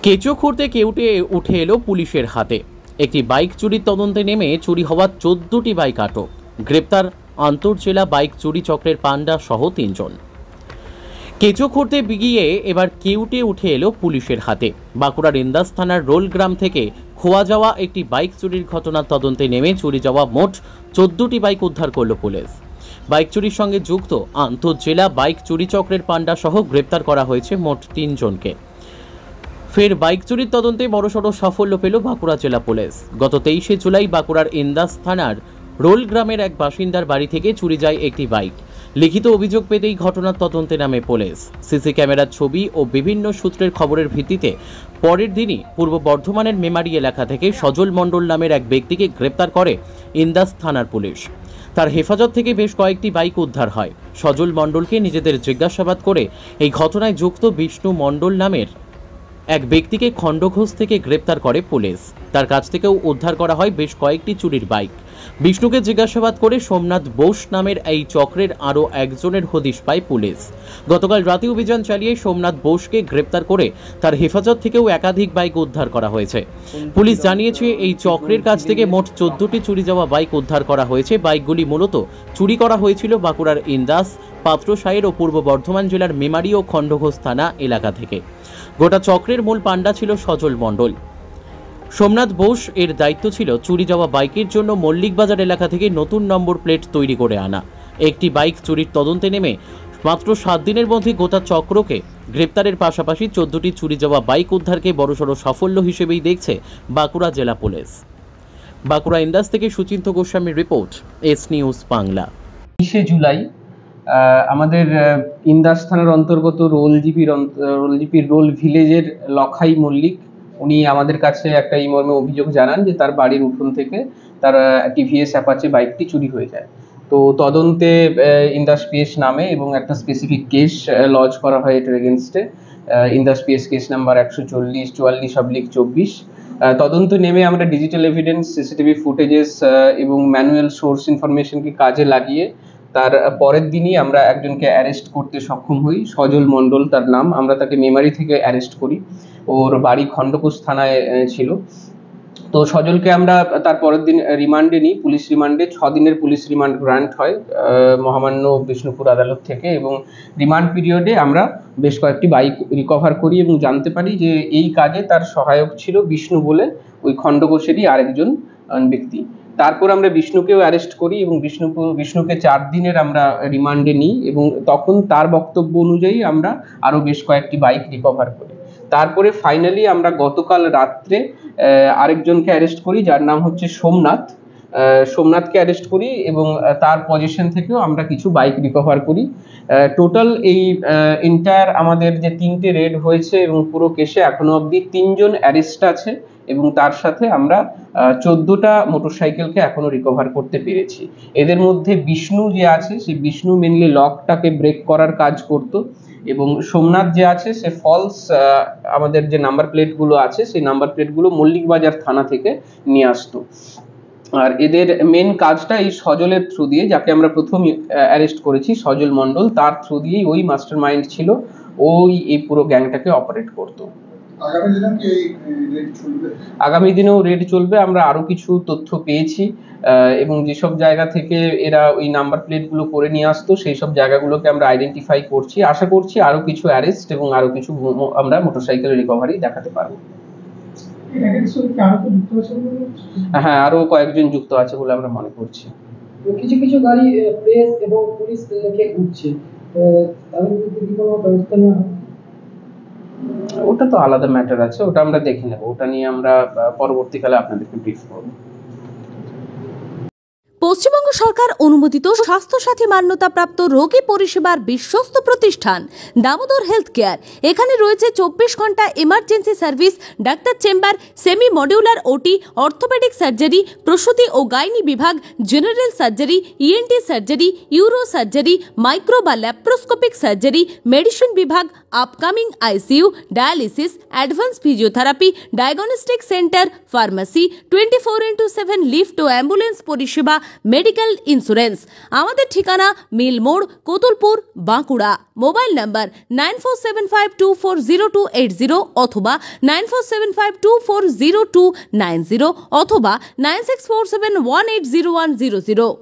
কেঁচো খুঁড়তে কেউটে উঠে এলো পুলিশের হাতে। একটি বাইক চুরির তদন্তে নেমে চুরি হওয়া 14টি বাইক আটক। গ্রেপ্তার আন্তঃজেলা বাইক চুরি চক্রের পান্ডা সহ 3 জন। কেঁচো খুঁড়তে গিয়ে এবার কেউটে উঠে এলো পুলিশের হাতে। বাঁকুড়ার ইন্দাস থানার রোলগ্রাম থেকে খোয়া যাওয়া একটি বাইক চুরির ঘটনার তদন্তে নেমে চুরি যাওয়া মোট 14টি বাইক উদ্ধার করল পুলিশ। বাইক চুরির সঙ্গে যুক্ত আন্তঃজেলা বাইক চুরি চক্রের পান্ডা সহ গ্রেপ্তার করা হয়েছে মোট 3 জনকে। ফের বাইক চুরির তদন্তে বড়সড় সাফল্য পেল বাঁকুড়া জেলা পুলিশ। গত 23শে জুলাই বাঁকুড়ার ইন্দাস থানার রোল গ্রামের এক বাসিন্দার বাড়ি থেকে চুরি যায় একটি বাইক। লিখিত অভিযোগ পেতেই ঘটনার তদন্তে নামে পুলিশ। সিসি ক্যামেরার ছবি ও বিভিন্ন সূত্রের খবরের ভিত্তিতে পরের দিনই পূর্ব বর্ধমানের মেমারি এলাকা থেকে সজল মণ্ডল নামের এক ব্যক্তিকে গ্রেপ্তার করে ইন্দাস থানার পুলিশ। তার হেফাজত থেকে বেশ কয়েকটি বাইক উদ্ধার হয়। সজল মণ্ডলকে নিজেদের জিজ্ঞাসাবাদ করে এই ঘটনায় যুক্ত বিষ্ণু মণ্ডল নামের এক ব্যক্তিকে খণ্ডঘোষ থেকে গ্রেপ্তার করে পুলিশ। তার কাছ থেকেও উদ্ধার করা হয় বেশ কয়েকটি চুরির বাইক। বিষ্ণুকে জিজ্ঞাসাবাদ করে সোমনাথ বোস নামের এই চক্রের আরও একজনের হদিশ পায় পুলিশ। গতকাল রাতে অভিযান চালিয়ে সোমনাথ বোসকে গ্রেপ্তার করে তার হেফাজত থেকেও একাধিক বাইক উদ্ধার করা হয়েছে। পুলিশ জানিয়েছে এই চক্রের কাছ থেকে মোট 14টি চুরি যাওয়া বাইক উদ্ধার করা হয়েছে। বাইকগুলি মূলত চুরি করা হয়েছিল বাঁকুড়ার ইন্দাস, পাত্রসায়ের ও পূর্ব বর্ধমান জেলার মেমারি ও খণ্ডঘোষ থানা এলাকা থেকে। গোটা চক্রের মূল পান্ডা ছিল সজল মণ্ডল। সোমনাথ বোস এর দায়িত্ব ছিল চুরি যাওয়া বাইকের জন্য মল্লিকবাজার এলাকা থেকে নতুন নম্বর প্লেট তৈরি করে আনা। একটি বাইক চুরির তদন্তে নেমে মাত্র 7 দিনের মধ্যে গোটা চক্রকে গ্রেপ্তারের পাশাপাশি 14টি চুরি যাওয়া বাইক উদ্ধারকে বড়সড় সাফল্য হিসেবেই দেখছে বাঁকুড়া জেলা পুলিশ। বাঁকুড়া ইন্দাস থেকে সুচিন্ত গোস্বামীর রিপোর্ট, এস নিউজ বাংলা। 20শে জুলাই আমাদের ইন্দাস থানার অন্তর্গত রোলজিপির রোল ভিলেজের লখাই মল্লিক উনি আমাদের কাছে একটা এই মর্মে অভিযোগ জানান যে তার বাড়ির উঠোন থেকে তার টিভিএস অ্যাপাচে বাইকটি চুরি হয়ে যায়। তো তদন্তে ইন্দাস পিএস নামে এবং একটা স্পেসিফিক কেস লজ করা হয় এটার এগেনস্টে। Indas PS case number 144/44/24। তদন্ত নেমে আমরা ডিজিটাল এভিডেন্স, সিসিটিভি ফুটেজেস এবং ম্যানুয়াল সোর্স ইনফরমেশনকে কাজে লাগিয়ে তার পরের দিনই আমরা একজনকে অ্যারেস্ট করতে সক্ষম হই। সজল মণ্ডল তার নাম। আমরা তাকে মেমারি থেকে অ্যারেস্ট করি। ওর বাড়ি খণ্ডঘোষ থানায় ছিল। তো সজলকে আমরা তার পরের দিন রিমান্ডে নিই, পুলিশ রিমান্ডে। 6 দিনের পুলিশ রিমান্ড গ্রান্ট হয় মহামান্য বিষ্ণুপুর আদালত থেকে, এবং রিমান্ড পিরিয়ডে আমরা বেশ কয়েকটি বাইক রিকভার করি এবং জানতে পারি যে এই কাজে তার সহায়ক ছিল বিষ্ণু বলে ওই খণ্ডঘোষেরই আরেকজন ব্যক্তি। তারপর আমরা বিষ্ণুকেও অ্যারেস্ট করি এবং বিষ্ণুকে 4 দিনের আমরা রিমান্ডে নিই, এবং তখন তার বক্তব্য অনুযায়ী আমরা আরও বেশ কয়েকটি বাইক রিকভার করি। তারপরে ফাইনালি আমরা গতকাল রাত্রে আরেকজনকে অ্যারেস্ট করি যার নাম হচ্ছে সোমনাথকে অ্যারেস্ট করি, এবং তার পজিশন থেকেও আমরা কিছু বাইক রিকভার করি। টোটাল এই এন্টায়ার আমাদের যে 3টে রেড হয়েছে এবং পুরো কেসে এখনো অবধি 3 জন অ্যারেস্ট আছে, এবং তার সাথে আমরা 14টা মোটরসাইকেলকে এখনো রিকভার করতে পেরেছি। এদের মধ্যে বিষ্ণু যে আছে, সেই বিষ্ণু মেনলি লকটাকে ব্রেক করার কাজ করতো, এবং সোমনাথ যে আছে সে ফলস আমাদের যে নাম্বার প্লেটগুলো আছে সেই নাম্বার প্লেটগুলো মল্লিকবাজার থানা থেকে নিয়ে আসতো। আর এদের মেন কাজটা এই সজলের থ্রু দিয়ে, যাকে আমরা প্রথম অ্যারেস্ট করেছি সজল মণ্ডল, তার থ্রু দিয়েই ওই মাস্টার মাইন্ড ছিল, ওই এই পুরো গ্যাংটাকে অপারেট করতো। আগামী দিনেও রেড চলবে। আমরা আরো কিছু তথ্য পেয়েছি, এবং যেসব জায়গা থেকে এরা ওই নাম্বার প্লেটগুলো করে নিয়ে আসতো সেই সব জায়গাগুলোকে আমরা আইডেন্টিফাই করছি। আশা করছি আরো কিছু অ্যারেস্ট এবং আরো কিছু আমরা মোটরসাইকেল রিকভারি দেখাতে পারবো। হ্যাঁ, আরো কয়েকজন যুক্ত আছে বলে আমরা মনে করছি। কিছু কিছু গাড়ি প্রেস এবং পুলিশ লেখে ঘুরছে, তাদের বিরুদ্ধে কি কোনো ব্যবস্থা নেওয়া হবে? ওটা তো আলাদা ম্যাটার আছে, ওটা আমরা দেখে নেব। ওটা নিয়ে আমরা পরবর্তীকালে আপনাদেরকে ব্রিফ করব। পশ্চিমবঙ্গ সরকার অনুমোদিত স্বাস্থ্যসাথী মান্যতাপ্রাপ্ত রোগী পরিষেবার বিশ্বস্ত প্রতিষ্ঠান দামোদর হেলথ কেয়ার। এখানে রয়েছে 24 ঘন্টা emergency service, doctor chamber, semi modular OT, orthopaedic surgery, প্রসূতি ও গাইনি বিভাগ, general surgery, ENT surgery, uro surgery, micro বা ল্যাপ্রোস্কোপিক সার্জারি, মেডিসিন বিভাগ, upcoming ICU, dialysis, advance physiotherapy, diagnostic centre, pharmacy, 24/7 lift ও ambulance পরিষেবা, মেডিকেল ইন্স্যুরেন্স। আমাদের ঠিকানা মিল মোড়, কোতুলপুর, বাঁকুড়া। মোবাইল নাম্বার 9475240280 অথবা 9475240290 অথবা 9647180100।